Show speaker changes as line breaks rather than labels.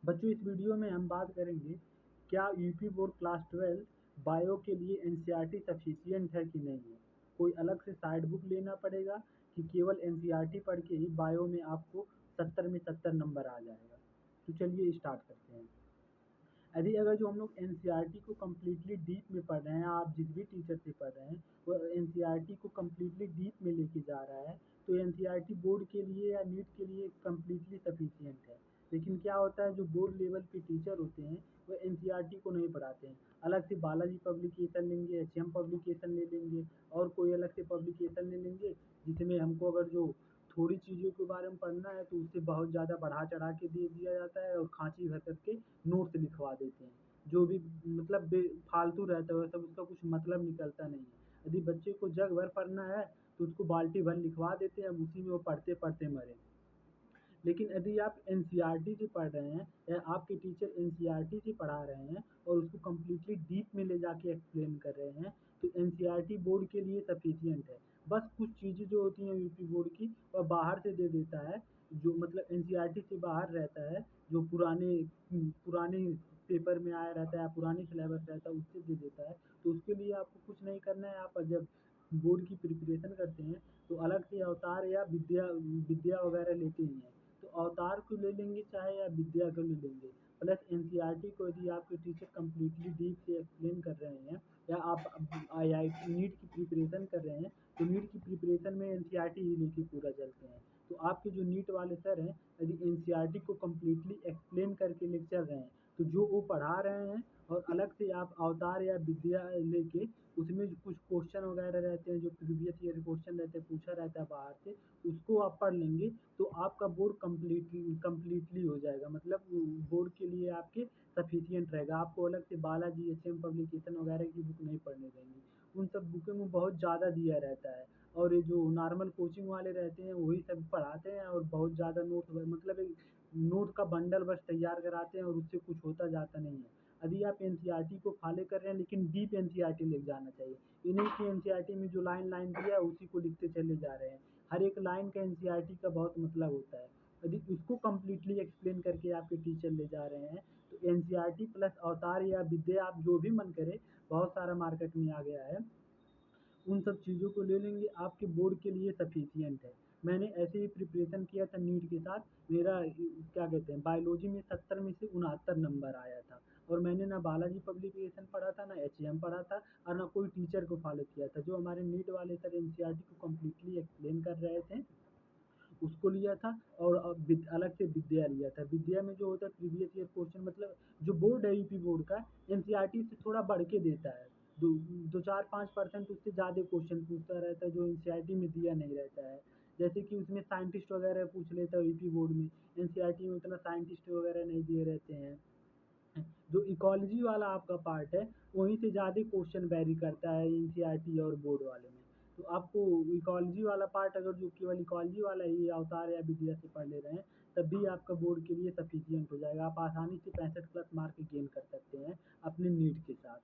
बच्चों, इस वीडियो में हम बात करेंगे, क्या यूपी बोर्ड क्लास 12 बायो के लिए एनसीईआरटी सफिशिएंट है कि नहीं है। कोई अलग से साइड बुक लेना पड़ेगा कि केवल एनसीईआरटी पढ़ के ही बायो में आपको 70 में 70 नंबर आ जाएगा। तो चलिए स्टार्ट करते हैं। यदि अगर जो हम लोग एनसीईआरटी को कम्प्लीटली डीप में पढ़ रहे हैं, आप जिस भी टीचर से पढ़ रहे हैं वो एनसीईआरटी को कम्प्लीटली डीप में लेके जा रहा है, तो एनसीईआरटी बोर्ड के लिए या नीट के लिए कम्प्लीटली सफिशिएंट है। लेकिन क्या होता है, जो बोर्ड लेवल के टीचर होते हैं वो एनसीईआरटी को नहीं पढ़ाते हैं, अलग से बालाजी पब्लिकेशन लेंगे, एचएम पब्लिकेशन ले लेंगे और कोई अलग से पब्लिकेशन ले लेंगे, जिसमें हमको अगर जो थोड़ी चीज़ों के बारे में पढ़ना है तो उससे बहुत ज़्यादा बढ़ा चढ़ा के दे दिया जाता है और खांची भर करके नोट्स लिखवा देते हैं। जो भी मतलब फालतू रहता है, सब उसका कुछ मतलब निकलता नहीं है। यदि बच्चे को जग भर पढ़ना है तो उसको बाल्टी भर लिखवा देते हैं, अब उसी में वो पढ़ते पढ़ते मरे। लेकिन यदि आप एनसीईआरटी से पढ़ रहे हैं या आपके टीचर एनसीईआरटी से पढ़ा रहे हैं और उसको कम्प्लीटली डीप में ले जाके एक्सप्लेन कर रहे हैं, तो एनसीईआरटी बोर्ड के लिए सफिशिएंट है। बस कुछ चीज़ें जो होती हैं यूपी बोर्ड की वह बाहर से दे देता है, जो मतलब एनसीईआरटी से बाहर रहता है, जो पुराने पुराने पेपर में आया रहता है, पुरानी सिलेबस रहता है उससे दे देता है। तो उसके लिए आपको कुछ नहीं करना है। आप जब बोर्ड की प्रिपरेशन करते हैं तो अलग से अवतार या विद्या विद्या वगैरह लेते ही हैं। तो अवतार को ले लेंगे चाहे या विद्या को ले लेंगे, प्लस एनसीईआरटी को यदि आपके टीचर कम्प्लीटली डीप से एक्सप्लेन कर रहे हैं या आप आईआईटी नीट की प्रिपरेशन कर रहे हैं, तो नीट की प्रिपरेशन में एनसीईआरटी ही लेके पूरा चलते हैं। तो आपके जो नीट वाले सर हैं, यदि एनसीईआरटी को कम्प्लीटली एक्सप्लेन करके लेक्चर रहे हैं, तो जो वो पढ़ा रहे हैं और अलग से आप अवतार या विद्या लेके उसमें जो कुछ क्वेश्चन वगैरह रहते हैं, जो प्रीवियस ईयर क्वेश्चन रहते हैं, पूछा रहता है बाहर से, उसको आप पढ़ लेंगे तो आपका बोर्ड कम्प्लीटली हो जाएगा। मतलब बोर्ड के लिए आपके सफिशिएंट रहेगा। आपको अलग से बालाजी एचएम पब्लिकेशन वगैरह की बुक नहीं पढ़ने देंगे, उन सब बुकों में बहुत ज़्यादा दिया रहता है। और ये जो नॉर्मल कोचिंग वाले रहते हैं वही सब पढ़ाते हैं और बहुत ज़्यादा नोट मतलब एक नोट का बंडल बस तैयार कराते हैं और उससे कुछ होता जाता नहीं है। यदि आप एनसीईआरटी को फॉलो कर रहे हैं, लेकिन डीप एनसीईआरटी लेके जाना चाहिए। ये नहीं कि एनसीईआरटी में जो लाइन लाइन दिया है उसी को लिखते चले जा रहे हैं। हर एक लाइन का एनसीईआरटी का बहुत मतलब होता है। यदि उसको कम्प्लीटली एक्सप्लेन करके आपके टीचर ले जा रहे हैं, तो एनसीईआरटी प्लस अवतार या विद्या आप जो भी मन करे, बहुत सारा मार्केट में आ गया है, उन सब चीज़ों को ले लेंगे, आपके बोर्ड के लिए सफिशिएंट है। मैंने ऐसे ही प्रिपरेशन किया था नीट के साथ। मेरा क्या कहते हैं, बायोलॉजी में 70 में से 69 नंबर आया था। और मैंने ना बालाजी पब्लिकेशन पढ़ा था, ना एचएम पढ़ा था और ना कोई टीचर को फॉलो किया था। जो हमारे नीट वाले सर एनसीईआरटी को कम्प्लीटली एक्सप्लेन कर रहे थे उसको लिया था। और अलग से विद्या लिया था। विद्या में जो होता है प्रीवियस ईयर क्वेश्चन, मतलब जो बोर्ड है यूपी बोर्ड का, एनसीईआरटी से थोड़ा बढ़ के देता है। दो दो 4-5% उससे ज़्यादा क्वेश्चन पूछता रहता है, जो एनसीईआरटी में दिया नहीं रहता है। जैसे कि उसमें साइंटिस्ट वगैरह पूछ लेता है यूपी बोर्ड में, एनसीईआरटी में उतना साइंटिस्ट वगैरह नहीं दिए रहते हैं। जो इकोलॉजी वाला आपका पार्ट है वहीं से ज़्यादा क्वेश्चन वेरी करता है एनसीईआरटी और बोर्ड वाले में। तो आपको इकोलॉजी वाला पार्ट, अगर जो केवल इकोलॉजी वाला ही अवतार या विद्या से पढ़ ले रहे हैं, तब भी आपका बोर्ड के लिए सफिशिएंट हो जाएगा। आप आसानी से 65 प्लस मार्क गेन कर सकते हैं अपने नीट के साथ।